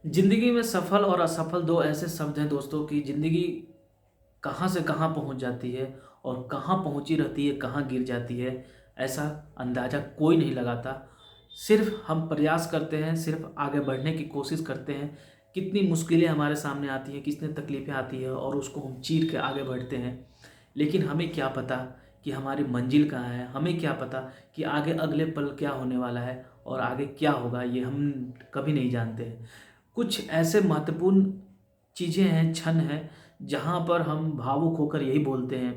जिंदगी में सफल और असफल दो ऐसे शब्द हैं दोस्तों कि जिंदगी कहाँ से कहाँ पहुँच जाती है और कहाँ पहुँची रहती है, कहाँ गिर जाती है, ऐसा अंदाज़ा कोई नहीं लगाता। सिर्फ हम प्रयास करते हैं, सिर्फ आगे बढ़ने की कोशिश करते हैं। कितनी मुश्किलें हमारे सामने आती हैं, कितनी तकलीफ़ें आती है और उसको हम चीर के आगे बढ़ते हैं। लेकिन हमें क्या पता कि हमारी मंजिल कहाँ है, हमें क्या पता कि आगे अगले पल क्या होने वाला है और आगे क्या होगा, ये हम कभी नहीं जानते हैं। कुछ ऐसे महत्वपूर्ण चीज़ें हैं, क्षण हैं, जहाँ पर हम भावुक होकर यही बोलते हैं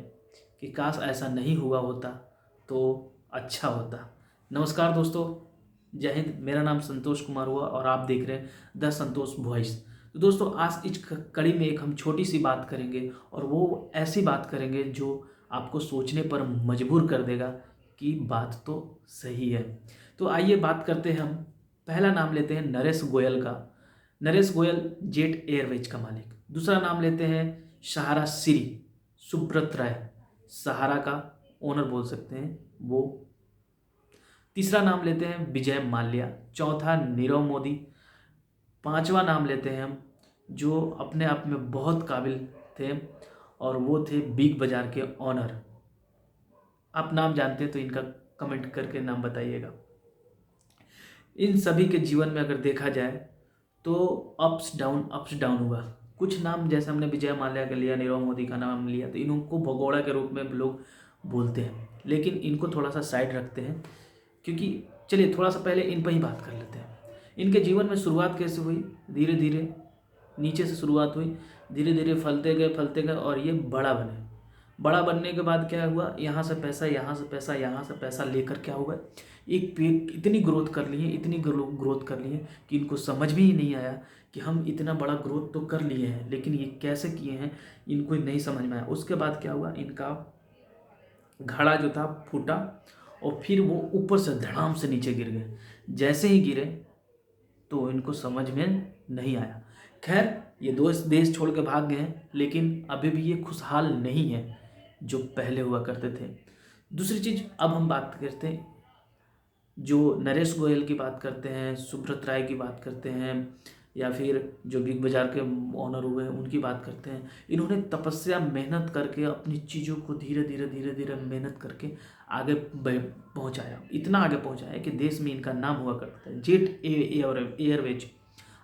कि काश ऐसा नहीं हुआ होता तो अच्छा होता। नमस्कार दोस्तों, जय हिंद। मेरा नाम संतोष कुमार हुआ और आप देख रहे हैं द संतोष वॉइस। तो दोस्तों, आज इस कड़ी में एक हम छोटी सी बात करेंगे और वो ऐसी बात करेंगे जो आपको सोचने पर मजबूर कर देगा कि बात तो सही है। तो आइए बात करते हैं। हम पहला नाम लेते हैं नरेश गोयल का। नरेश गोयल जेट एयरवेज का मालिक। दूसरा नाम लेते हैं सहारा श्री सुब्रत राय, सहारा का ओनर बोल सकते हैं वो। तीसरा नाम लेते हैं विजय माल्या। चौथा नीरव मोदी। पांचवा नाम लेते हैं हम जो अपने आप में बहुत काबिल थे और वो थे बिग बाजार के ओनर। आप नाम जानते हैं तो इनका कमेंट करके नाम बताइएगा। इन सभी के जीवन में अगर देखा जाए तो अप्स डाउन हुआ। कुछ नाम जैसे हमने विजय माल्या का लिया, नीरव मोदी का नाम लिया, तो इनको भगोड़ा के रूप में लोग बोलते हैं, लेकिन इनको थोड़ा सा साइड रखते हैं क्योंकि चलिए थोड़ा सा पहले इन पर ही बात कर लेते हैं। इनके जीवन में शुरुआत कैसे हुई? धीरे धीरे नीचे से शुरुआत हुई, धीरे धीरे फलते गए और ये बड़ा बने। बड़ा बनने के बाद क्या हुआ, यहाँ से पैसा, यहाँ से पैसा, यहाँ से पैसा लेकर क्या हुआ, एक पे इतनी ग्रोथ कर लिए, इतनी ग्रोथ कर लिए कि इनको समझ में ही नहीं आया कि हम इतना बड़ा ग्रोथ तो कर लिए हैं, लेकिन ये कैसे किए हैं इनको नहीं समझ में आया। उसके बाद क्या हुआ, इनका घड़ा जो था फूटा और फिर वो ऊपर से धड़ाम से नीचे गिर गए। जैसे ही गिरे तो इनको समझ में नहीं आया। खैर, ये दोस्त देश छोड़ के भाग गए हैं, लेकिन अभी भी ये खुशहाल नहीं है जो पहले हुआ करते थे। दूसरी चीज़, अब हम बात करते हैं जो नरेश गोयल की बात करते हैं, सुब्रत राय की बात करते हैं, या फिर जो बिग बाजार के ओनर हुए हैं उनकी बात करते हैं। इन्होंने तपस्या मेहनत करके अपनी चीज़ों को धीरे धीरे धीरे मेहनत करके आगे पहुंचाया, इतना आगे पहुंचाया कि देश में इनका नाम हुआ करता है, जेट एयरवेज।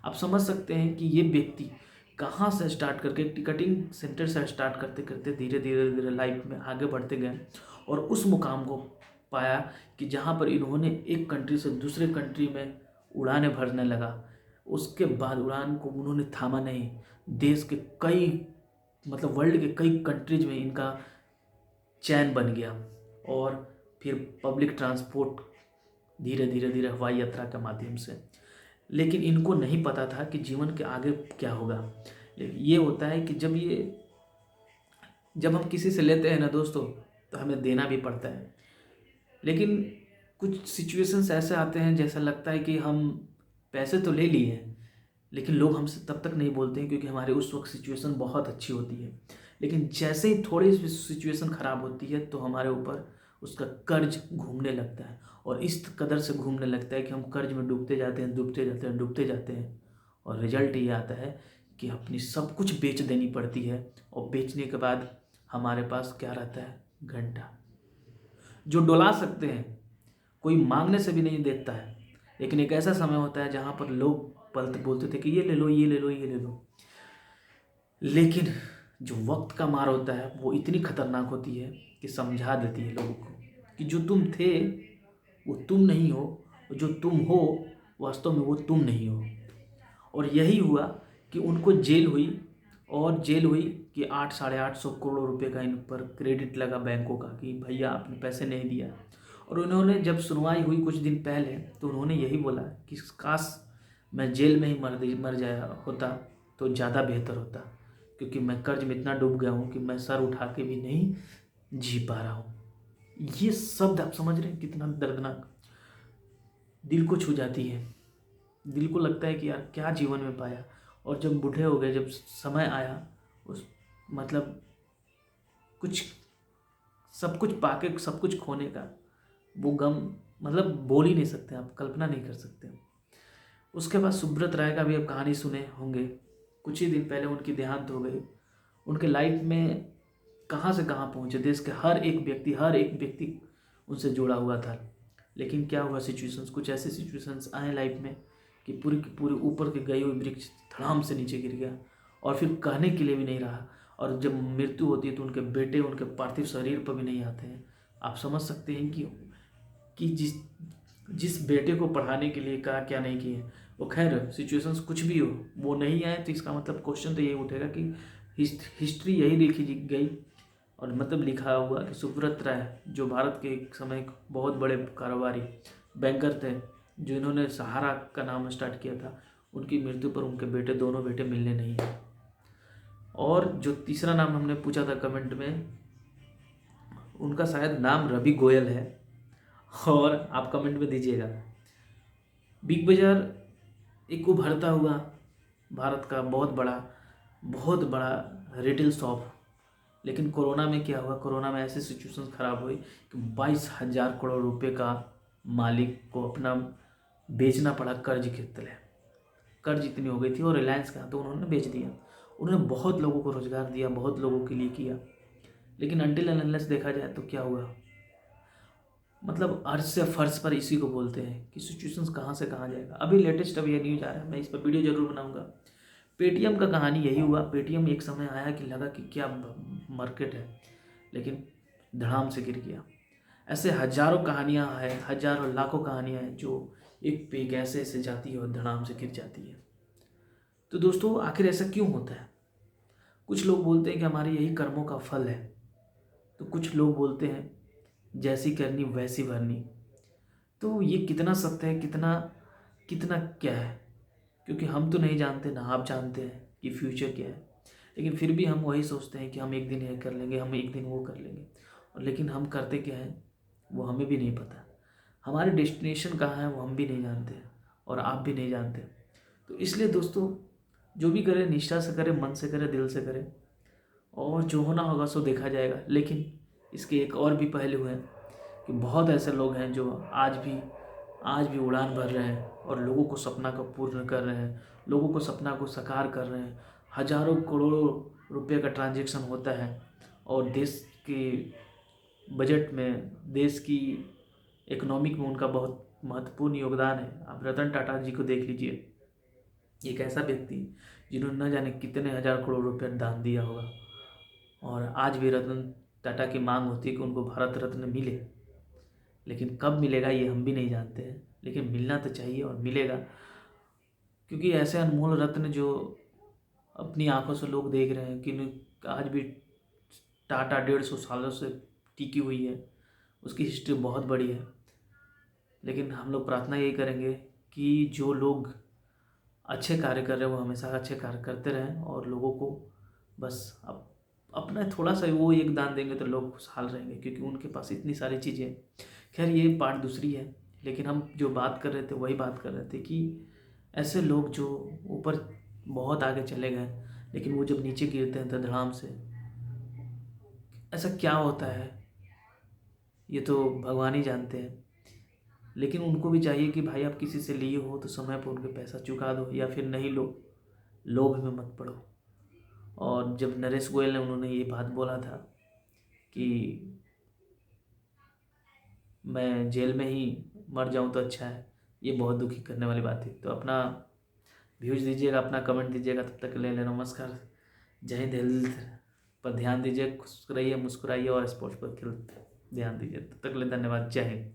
आप समझ सकते हैं कि ये व्यक्ति कहाँ से स्टार्ट करके, टिकटिंग सेंटर से स्टार्ट करते करते धीरे धीरे धीरे लाइफ में आगे बढ़ते गए और उस मुकाम को पाया कि जहाँ पर इन्होंने एक कंट्री से दूसरे कंट्री में उड़ानें भरने लगा। उसके बाद उड़ान को उन्होंने थामा नहीं, देश के कई, मतलब वर्ल्ड के कई कंट्रीज में इनका चैन बन गया और फिर पब्लिक ट्रांसपोर्ट धीरे धीरे धीरे हवाई यात्रा के माध्यम से। लेकिन इनको नहीं पता था कि जीवन के आगे क्या होगा। ये होता है कि जब हम किसी से लेते हैं ना दोस्तों, तो हमें देना भी पड़ता है। लेकिन कुछ सिचुएशंस ऐसे आते हैं जैसा लगता है कि हम पैसे तो ले लिए हैं, लेकिन लोग हमसे तब तक नहीं बोलते हैं क्योंकि हमारे उस वक्त सिचुएशन बहुत अच्छी होती है। लेकिन जैसे ही थोड़ी सी सिचुएशन ख़राब होती है तो हमारे ऊपर उसका कर्ज घूमने लगता है और इस कदर से घूमने लगता है कि हम कर्ज में डूबते जाते हैं, डूबते जाते हैं, डूबते जाते हैं और रिजल्ट ये आता है कि अपनी सब कुछ बेच देनी पड़ती है। और बेचने के बाद हमारे पास क्या रहता है? घंटा जो डुला सकते हैं, कोई मांगने से भी नहीं देता है। लेकिन एक ऐसा समय होता है जहाँ पर लोग पलते बोलते थे कि ये ले लो, ये ले लो, ये ले लो। लेकिन जो वक्त का मार होता है वो इतनी खतरनाक होती है कि समझा देती है लोगों को कि जो तुम थे वो तुम नहीं हो, और जो तुम हो वास्तव में वो तुम नहीं हो। और यही हुआ कि उनको जेल हुई, और जेल हुई कि 800-850 करोड़ रुपए का इन पर क्रेडिट लगा बैंकों का कि भैया आपने पैसे नहीं दिया। और उन्होंने जब सुनवाई हुई कुछ दिन पहले तो उन्होंने यही बोला कि काश मैं जेल में ही मर जाया होता तो ज़्यादा बेहतर होता, क्योंकि मैं कर्ज में इतना डूब गया हूँ कि मैं सर उठा के भी नहीं जी पा रहा हूँ। ये शब्द आप समझ रहे हैं कितना दर्दनाक, दिल को छू जाती है। दिल को लगता है कि यार क्या जीवन में पाया, और जब बूढ़े हो गए, जब समय आया उस, मतलब कुछ, सब कुछ पाके सब कुछ खोने का वो गम, मतलब बोल ही नहीं सकते, आप कल्पना नहीं कर सकते। उसके बाद सुब्रत राय का भी अब कहानी सुने होंगे। कुछ ही दिन पहले उनकी देहांत हो गई। उनके लाइफ में कहाँ से कहाँ पहुँचे, देश के हर एक व्यक्ति उनसे जुड़ा हुआ था। लेकिन क्या हुआ, सिचुएशंस, कुछ ऐसे सिचुएशंस आए लाइफ में कि पूरी की पूरी ऊपर के गई हुई वृक्ष धड़ाम से नीचे गिर गया और फिर कहने के लिए भी नहीं रहा। और जब मृत्यु होती है तो उनके बेटे उनके पार्थिव शरीर पर भी नहीं आते हैं। आप समझ सकते हैं कि जिस बेटे को पढ़ाने के लिए कहा क्या नहीं किए। वो खैर सिचुएशंस कुछ भी हो, वो नहीं आए तो इसका मतलब क्वेश्चन तो यही उठेगा कि हिस्ट्री यही लिखी गई और मतलब लिखा हुआ कि सुब्रत राय जो भारत के एक समय बहुत बड़े कारोबारी बैंकर थे, जो इन्होंने सहारा का नाम स्टार्ट किया था, उनकी मृत्यु पर उनके बेटे, दोनों बेटे मिलने नहीं आए। और जो तीसरा नाम हमने पूछा था कमेंट में, उनका शायद नाम रवि गोयल है और आप कमेंट में दीजिएगा। बिग बाज़ार एक उभरता हुआ भारत का बहुत बड़ा रिटेल शॉप। लेकिन कोरोना में क्या हुआ, कोरोना में ऐसी सिचुएशन ख़राब हुई कि 22,000 करोड़ रुपए का मालिक को अपना बेचना पड़ा कर्ज के तले। कर्ज इतनी हो गई थी और रिलायंस का, तो उन्होंने बेच दिया। उन्होंने बहुत लोगों को रोज़गार दिया, बहुत लोगों के लिए किया। लेकिन अनटिल एंड अनलेस देखा जाए तो क्या हुआ, मतलब अर्श से फर्श पर इसी को बोलते हैं कि सिचुएशंस कहाँ से कहाँ जाएगा। अभी लेटेस्ट ये न्यूज़ आ रहा है, मैं इस पर वीडियो जरूर बनाऊंगा। पेटीएम का कहानी यही हुआ। पेटीएम एक समय आया कि लगा कि क्या मार्केट है, लेकिन धड़ाम से गिर गया। ऐसे हजारों कहानियाँ हैं, हजारों लाखों कहानियाँ हैं जो एक पे एक ऐसे ऐसे जाती है और धड़ाम से गिर जाती है। तो दोस्तों आखिर ऐसा क्यों होता है? कुछ लोग बोलते हैं कि हमारे यही कर्मों का फल है, तो कुछ लोग बोलते हैं जैसी करनी वैसी भरनी। तो ये कितना सत्य है, कितना कितना क्या है, क्योंकि हम तो नहीं जानते, ना आप जानते हैं कि फ्यूचर क्या है। लेकिन फिर भी हम वही सोचते हैं कि हम एक दिन ये कर लेंगे, हम एक दिन वो कर लेंगे, और लेकिन हम करते क्या है वो हमें भी नहीं पता। हमारे डेस्टिनेशन कहाँ है वो हम भी नहीं जानते और आप भी नहीं जानते। तो इसलिए दोस्तों जो भी करें निष्ठा से करें, मन से करें, दिल से करें, और जो होना होगा सो देखा जाएगा। लेकिन इसके एक और भी पहलू है कि बहुत ऐसे लोग हैं जो आज भी उड़ान भर रहे हैं और लोगों को सपना को पूर्ण कर रहे हैं, लोगों को सपना को साकार कर रहे हैं। हजारों करोड़ों रुपए का ट्रांजैक्शन होता है और देश के बजट में, देश की इकोनॉमिक में उनका बहुत महत्वपूर्ण योगदान है। आप रतन टाटा जी को देख लीजिए, एक ऐसा व्यक्ति जिन्होंने न जाने कितने हजार करोड़ रुपए दान दिया होगा, और आज भी रतन टाटा की मांग होती है कि उनको भारत रत्न मिले। लेकिन कब मिलेगा ये हम भी नहीं जानते हैं, लेकिन मिलना तो चाहिए और मिलेगा, क्योंकि ऐसे अनमोल रत्न जो अपनी आंखों से लोग देख रहे हैं कि आज भी टाटा 150 सालों से टिकी हुई है, उसकी हिस्ट्री बहुत बड़ी है। लेकिन हम लोग प्रार्थना यही करेंगे कि जो लोग अच्छे कार्य कर रहे हैं वो हमेशा अच्छे कार्य करते रहें, और लोगों को बस अपना थोड़ा सा वो एक दान देंगे तो लोग खुशहाल रहेंगे, क्योंकि उनके पास इतनी सारी चीज़ें। खैर ये पार्ट दूसरी है, लेकिन हम जो बात कर रहे थे वही बात कर रहे थे कि ऐसे लोग जो ऊपर बहुत आगे चले गए, लेकिन वो जब नीचे गिरते हैं तो धड़ाम से, ऐसा क्या होता है ये तो भगवान ही जानते हैं। लेकिन उनको भी चाहिए कि भाई आप किसी से लिए हो तो समय पर उनके पैसा चुका दो, या फिर नहीं लो, लोभ में मत पड़ो। और जब नरेश गोयल ने उन्होंने ये बात बोला था कि मैं जेल में ही मर जाऊं तो अच्छा है, ये बहुत दुखी करने वाली बात है। तो अपना व्यूज दीजिएगा, अपना कमेंट दीजिएगा। तब तक ले लेना, नमस्कार, जय हिंद। हेल्थ पर ध्यान दीजिए, खुश रहिए, मुस्कुराइए और स्पोर्ट्स पर खेल ध्यान दीजिए। तब तक ले धन्यवाद, जय हिंद।